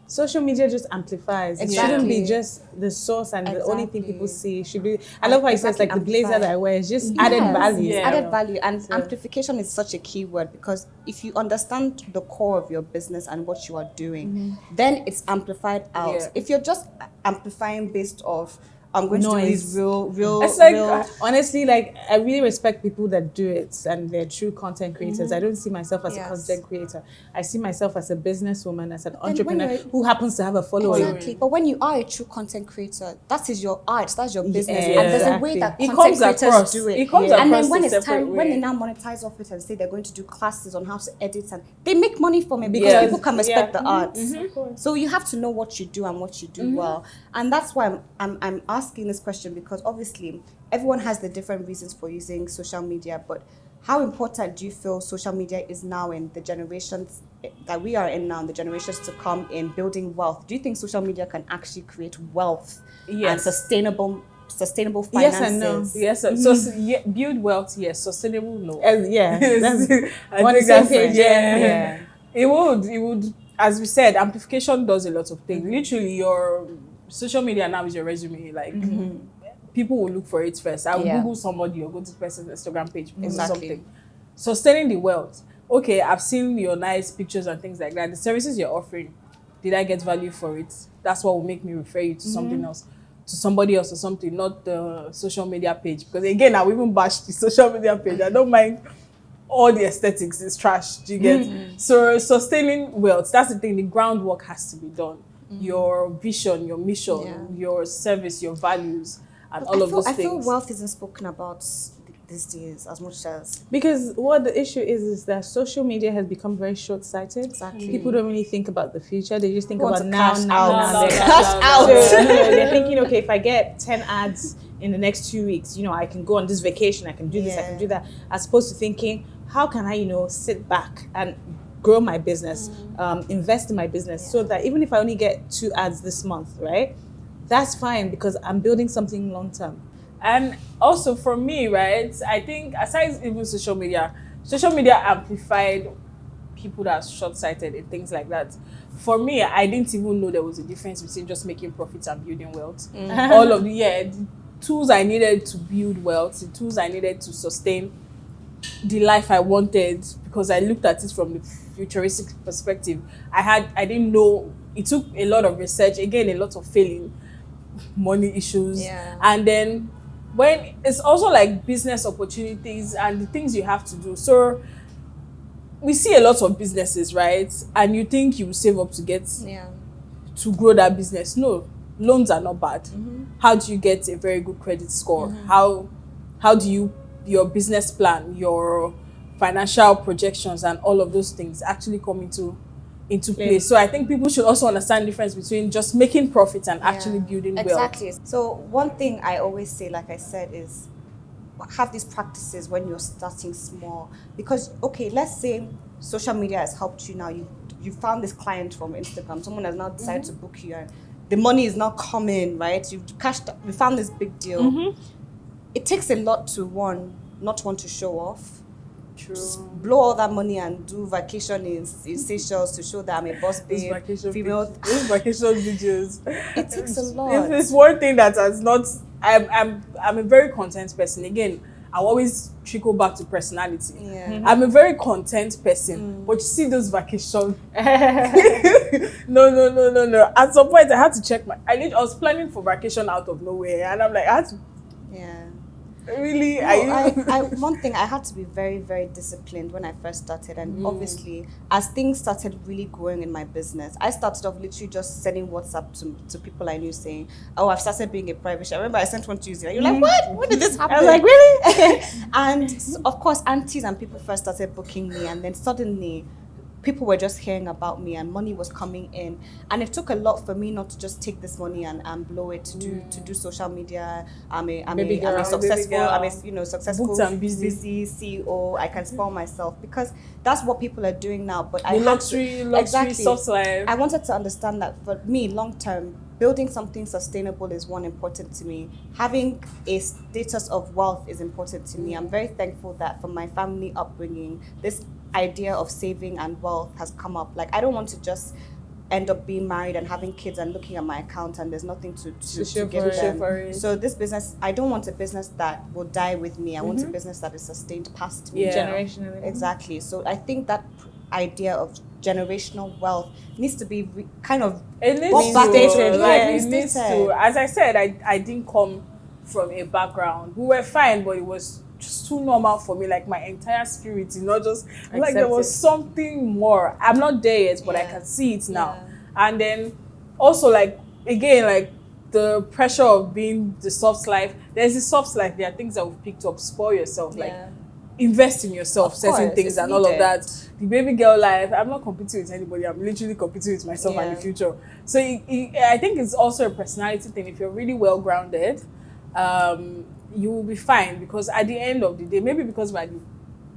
Speaker 3: Social media just amplifies. It shouldn't be just the source and the only thing people see. It should be. I love how it says like the blazer that I wear is just added value.
Speaker 1: Added value, and amplification is such a key word, because if you understand the core of your business and what you are doing, then it's amplified out. If you're just amplifying based off I'm going to do
Speaker 3: Noise.
Speaker 1: is real.
Speaker 2: It's like,
Speaker 3: Honestly, like I really respect people that do it and they're true content creators. I don't see myself as a
Speaker 1: Yes.
Speaker 3: content creator. I see myself as a businesswoman, as an
Speaker 1: when
Speaker 3: entrepreneur
Speaker 1: you're-
Speaker 3: who happens to have a following.
Speaker 1: Exactly. But when you are a true content creator, that is your art, that's your business.
Speaker 3: Yeah,
Speaker 1: And there's a way
Speaker 3: exactly.
Speaker 1: that
Speaker 2: It
Speaker 1: content
Speaker 2: comes
Speaker 1: creators
Speaker 2: across.
Speaker 1: do it.
Speaker 2: It comes
Speaker 1: And
Speaker 2: across
Speaker 1: then when
Speaker 2: a
Speaker 1: it's
Speaker 2: separate
Speaker 1: time, when
Speaker 2: way.
Speaker 1: they now monetize off it and say they're going to do classes on how to edit, and they make money from it because
Speaker 2: Yes.
Speaker 1: people can respect the art.
Speaker 3: Of course.
Speaker 1: So you have to know what you do and what you do well. And that's why I'm asking this question, because obviously everyone has the different reasons for using social media, but how important do you feel social media is now in the generations that we are in now, the generations to come, in building wealth? Do you think social media can actually create wealth and
Speaker 2: Yes.
Speaker 1: sustainable
Speaker 3: Yes
Speaker 1: finances?
Speaker 3: and no.
Speaker 2: Yes, so yeah, build wealth, yes. Sustainable, no.
Speaker 3: Yeah, that's
Speaker 2: I
Speaker 3: on the
Speaker 2: think
Speaker 3: same
Speaker 2: that's
Speaker 3: page.
Speaker 2: yeah. It would, as we said, amplification does a lot of things. Literally, your social media now is your resume. Like, people will look for it first. I will
Speaker 1: Yeah.
Speaker 2: Google somebody or go to the person's Instagram page, post
Speaker 1: Exactly.
Speaker 2: something. Sustaining the wealth. Okay, I've seen your nice pictures and things like that. The services you're offering, did I get value for it? That's what will make me refer you to something else, to somebody else or something, not the social media page. Because again, I will even bash the social media page. I don't mind all the aesthetics is trash. Do you get? So sustaining wealth, that's the thing. The groundwork has to be done. Your vision, your mission,
Speaker 1: Yeah.
Speaker 2: your service, your values, and
Speaker 1: But
Speaker 2: all of those
Speaker 1: I feel
Speaker 2: things.
Speaker 1: wealth isn't spoken about these days as much as
Speaker 3: Because what the issue is that social media has become very short-sighted.
Speaker 1: Exactly.
Speaker 3: People don't really think about the future. They just think
Speaker 1: Want
Speaker 3: about
Speaker 1: to
Speaker 3: now,
Speaker 1: cash
Speaker 3: now,
Speaker 1: out.
Speaker 3: now.
Speaker 2: No,
Speaker 3: They're
Speaker 2: no,
Speaker 1: Cash
Speaker 2: no,
Speaker 1: out.
Speaker 2: no.
Speaker 3: So, they're thinking, okay, if I get 10 ads in the next 2 weeks, I can go on this vacation, I can do this, I can
Speaker 1: Yeah.
Speaker 3: do that. As opposed to thinking, how can I, sit back and grow my business, invest in my business, so that even if I only get 2 ads this month, right, that's fine because I'm building something long term.
Speaker 2: And also for me, right, I think aside even social media amplified people that are short-sighted and things like that. For me, I didn't even know there was a difference between just making profits and building wealth. All of the tools I needed to build wealth, the tools I needed to sustain the life I wanted, because I looked at it from the futuristic perspective. I didn't know. It took a lot of research, again, a lot of failing, money issues,
Speaker 1: Yeah.
Speaker 2: and then when it's also like business opportunities and the things you have to do. So we see a lot of businesses, right? And you think you will save up to get
Speaker 1: yeah.
Speaker 2: to grow that business. No, loans are not bad. How do you get a very good credit score? How do you, your business plan, your financial projections and all of those things actually come into play? So I think people should also understand the difference between just making profits and actually building wealth.
Speaker 1: Exactly. So one thing I always say, like I said, is have these practices when you're starting small. Because okay, let's say social media has helped you now. You found this client from Instagram. Someone has now decided to book you, and the money is now coming, right? You found this big deal. It takes a lot to not want to show off.
Speaker 2: True.
Speaker 1: Blow all that money and do vacation in Seychelles to show that I'm a boss
Speaker 2: Those
Speaker 1: babe,
Speaker 2: vacation
Speaker 1: female.
Speaker 2: those vacation videos.
Speaker 1: It takes a lot.
Speaker 2: It's one thing that has not. I'm a very content person. Again, I'll always trickle back to personality.
Speaker 1: Yeah.
Speaker 2: I'm a very content person, but you see those vacation. No. At some point, I had to check I was planning for vacation out of nowhere, and I'm like, I had to
Speaker 1: Yeah.
Speaker 2: really.
Speaker 1: One thing, I had to be very, very disciplined when I first started, and obviously, as things started really growing in my business, I started off literally just sending WhatsApp to people I knew, saying, "Oh, I've started being a private chef." I remember I sent one to you. You're like, "What? When did this happen?"
Speaker 3: I was like, really?
Speaker 1: And of course, aunties and people first started booking me, and then suddenly people were just hearing about me and money was coming in, and it took a lot for me not to just take this money and blow it to do social media. I'm a successful
Speaker 2: Booked and busy.
Speaker 1: CEO. I can spoil myself because that's what people are doing now. But
Speaker 2: The
Speaker 1: I had
Speaker 2: luxury soft life.
Speaker 1: I wanted to understand that for me, long term, building something sustainable is important to me. Having a status of wealth is important to me. I'm very thankful that from my family upbringing, this idea of saving and wealth has come up. Like, I don't want to just end up being married and having kids and looking at my account and there's nothing to give them. So this business, I don't want a business that will die with me. I want a business that is sustained past me.
Speaker 3: Generationally.
Speaker 1: Exactly. So I think that idea of generational wealth needs to be kind of
Speaker 2: It needs
Speaker 1: brought back into
Speaker 2: to,
Speaker 1: it.
Speaker 2: like,
Speaker 1: Yeah,
Speaker 2: it needs to.
Speaker 1: restated.
Speaker 2: As I said, I didn't come from a background. We were fine, but it was just too normal for me. Like my entire spirit is not just like there was
Speaker 3: Accept it.
Speaker 2: something more. I'm not there yet, but I
Speaker 1: Yeah.
Speaker 2: can see it now.
Speaker 1: Yeah.
Speaker 2: And then also like again like the pressure of being the soft life. There's the soft life. There are things that we've picked up. Spoil yourself. Like
Speaker 1: Yeah.
Speaker 2: invest in yourself,
Speaker 1: Of
Speaker 2: certain
Speaker 1: course,
Speaker 2: things
Speaker 1: it's
Speaker 2: and all of
Speaker 1: needed.
Speaker 2: that. The baby girl life, I'm not competing with anybody. I'm literally competing with myself and
Speaker 1: Yeah.
Speaker 2: the future. So I think it's also a personality thing. If you're really well grounded, you will be fine, because at the end of the day, maybe because we're at the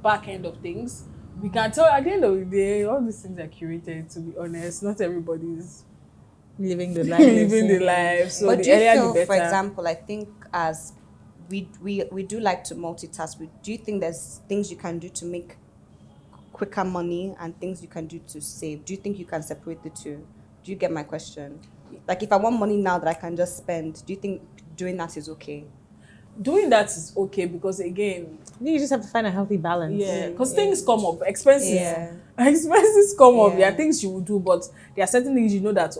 Speaker 2: back end of things, we can tell at the end of the day, all these things are curated, to be honest. Not everybody's
Speaker 3: Living the life.
Speaker 2: living the life. So
Speaker 1: But
Speaker 2: the
Speaker 1: do you
Speaker 2: earlier
Speaker 1: feel,
Speaker 2: the
Speaker 1: for
Speaker 2: better.
Speaker 1: example, I think as we do like to multitask. Do you think there's things you can do to make quicker money and things you can do to save? Do you think you can separate the two? Do you get my question? Like if I want money now that I can just spend, do you think doing that is okay?
Speaker 2: Doing that is okay, because again,
Speaker 3: You just have to find a healthy balance.
Speaker 2: yeah, because things come up, expenses.
Speaker 1: Yeah.
Speaker 2: Expenses come up. There
Speaker 1: Yeah.
Speaker 2: are things you will do, but there are certain things you know that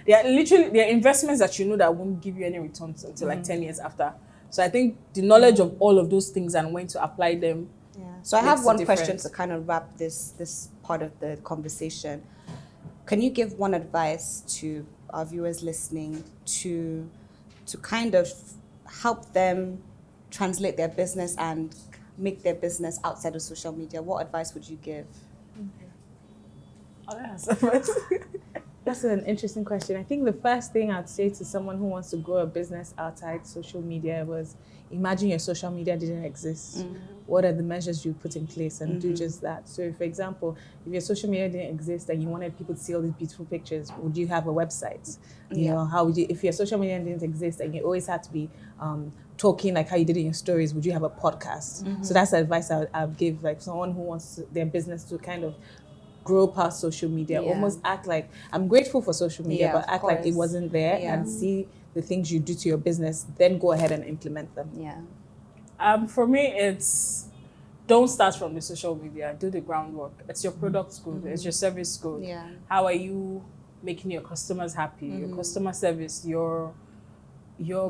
Speaker 2: there are investments that you know that won't give you any returns until like 10 years after. So I think the knowledge of all of those things and when to apply them.
Speaker 1: Yeah. So I
Speaker 2: Makes
Speaker 1: have
Speaker 2: a
Speaker 1: one question
Speaker 2: difference.
Speaker 1: to kind of wrap this part of the conversation. Can you give one advice to our viewers listening to kind of help them translate their business and make their business outside of social media? What advice would you give?
Speaker 3: That's an interesting question. I think the first thing I'd say to someone who wants to grow a business outside social media was, imagine your social media didn't exist. What are the measures you put in place and do just that? So, for example, if your social media didn't exist and you wanted people to see all these beautiful pictures, would you have a website? You know, how would you, if your social media didn't exist and you always had to be talking like how you did in your stories, would you have a podcast? So that's the advice I would give, like someone who wants their business to kind of grow past social media.
Speaker 1: Yeah.
Speaker 3: Almost act like, I'm grateful for social media,
Speaker 1: Yeah,
Speaker 3: but
Speaker 1: of
Speaker 3: act like it
Speaker 1: course.
Speaker 3: wasn't there,
Speaker 1: Yeah.
Speaker 3: and see the things you do to your business, then go ahead and implement them.
Speaker 1: Yeah.
Speaker 2: For me, it's don't start from the social media. Do the groundwork. It's your product good. It's your service good.
Speaker 1: Yeah.
Speaker 2: How are you making your customers happy? Your customer service, your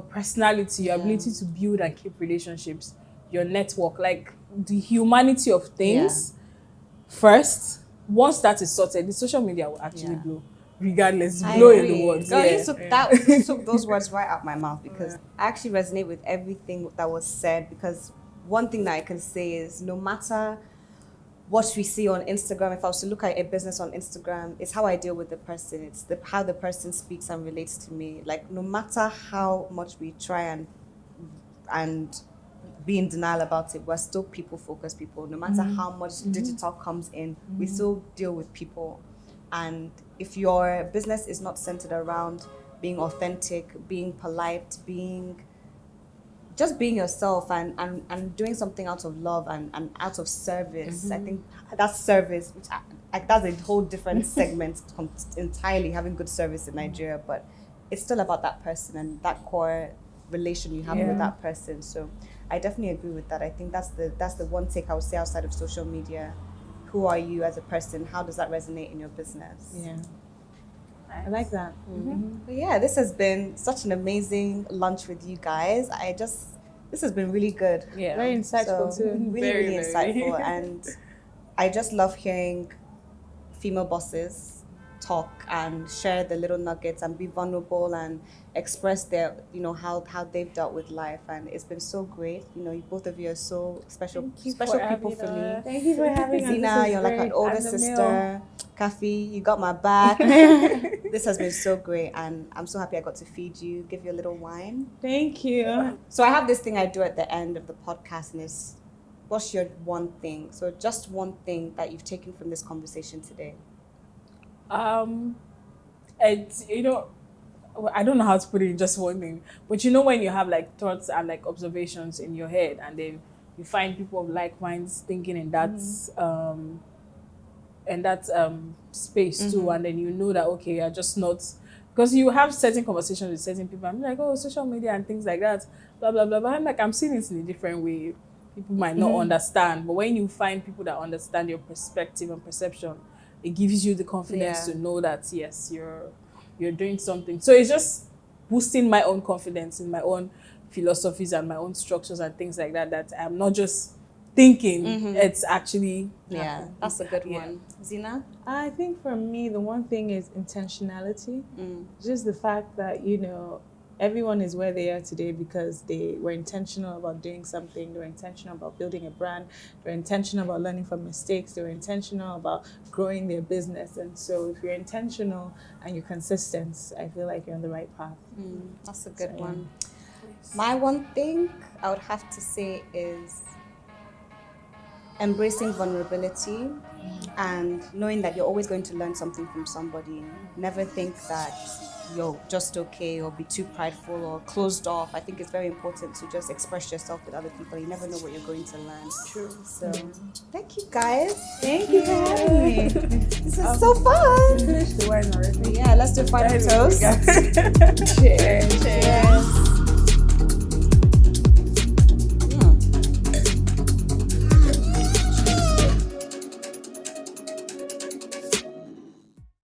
Speaker 2: personality, your ability to build and keep relationships, your network, like the humanity of things first. Once that is sorted, the social media will actually blow, regardless,
Speaker 1: I
Speaker 2: blow in the
Speaker 1: agree.
Speaker 2: words.
Speaker 1: Girl,
Speaker 2: Yeah.
Speaker 1: you took those words right out my mouth, because I actually resonate with everything that was said, because one thing that I can say is no matter what we see on Instagram, if I was to look at a business on Instagram, it's how I deal with the person. It's how the person speaks and relates to me. Like no matter how much we try and be in denial about it, we're still people-focused people. No matter how much digital comes in, we still deal with people. And if your business is not centered around being authentic, being polite, just being yourself and doing something out of love and out of service, I think that's service, which that's a whole different segment entirely, having good service in Nigeria, but it's still about that person and that core relation you have with that person. So I definitely agree with that. I think that's the one take I would say outside of social media. Who are you as a person? How does that resonate in your business?
Speaker 3: Yeah. I like that.
Speaker 1: But yeah, this has been such an amazing lunch with you guys. This has been really good.
Speaker 2: Yeah.
Speaker 3: Very insightful
Speaker 1: So,
Speaker 3: too.
Speaker 1: really,
Speaker 2: Very,
Speaker 1: really
Speaker 2: very.
Speaker 1: insightful. And I just love hearing female bosses talk and share the little nuggets and be vulnerable and express their, how they've dealt with life. And it's been so great. Both of you are so special people for me.
Speaker 3: Thank you for having us.
Speaker 1: Ozinna, you're like an older
Speaker 3: And the
Speaker 1: sister. Kakah, you got my back. This has been so great, and I'm so happy I got to feed you, give you a little wine.
Speaker 3: Thank you.
Speaker 1: So I have this thing I do at the end of the podcast, and it's, what's your one thing? So just one thing that you've taken from this conversation today.
Speaker 2: It's, I don't know how to put it in just one thing, but when you have like thoughts and like observations in your head, and then you find people of like minds thinking in that space too, and then you know that okay, you're just not, because you have certain conversations with certain people and be like, oh, social media and things like that, blah blah blah, but I'm like, I'm seeing it in a different way. People might not understand, but when you find people that understand your perspective and perception, it gives you the confidence
Speaker 1: Yeah.
Speaker 2: to know that yes, you're doing something. So it's just boosting my own confidence in my own philosophies and my own structures and things like that, that I'm not just thinking, it's actually
Speaker 1: Yeah, that's a good
Speaker 2: Yeah.
Speaker 1: one. Zina?
Speaker 3: I think for me, the one thing is intentionality. Just the fact that, you know, everyone is where they are today because they were intentional about doing something. They were intentional about building a brand. They were intentional about learning from mistakes. They were intentional about growing their business. And so if you're intentional and you're consistent, I feel like you're on the right path.
Speaker 1: That's a good
Speaker 3: So, yeah.
Speaker 1: one. My one thing I would have to say is embracing vulnerability and knowing that you're always going to learn something from somebody. Never think that you're just okay or be too prideful or closed off. I think it's very important to just express yourself with other people. You never know what you're going to learn.
Speaker 3: True.
Speaker 1: So thank you guys.
Speaker 3: Thank you for having me.
Speaker 1: This is so fun.
Speaker 2: finish the wine already.
Speaker 1: Yeah, let's do final toast.
Speaker 3: Cheers.
Speaker 1: Cheers.